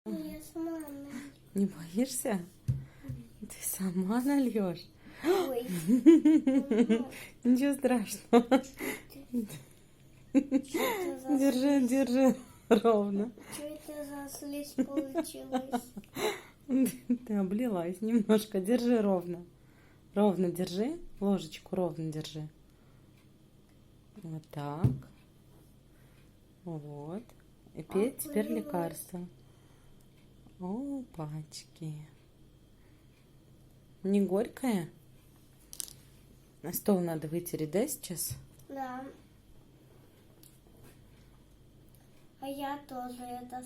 Я сама налью. Не боишься? Ты сама нальешь. Ой. Ничего страшного. Держи, держи ровно. Что это за слизь получилась? Ты облилась немножко. Держи ровно. Ровно держи. Ложечку ровно держи. Вот так. Вот. И пей теперь Облилась. лекарство. О, пачки. Не горькое? На стол надо вытереть, да, сейчас? Да. А я тоже это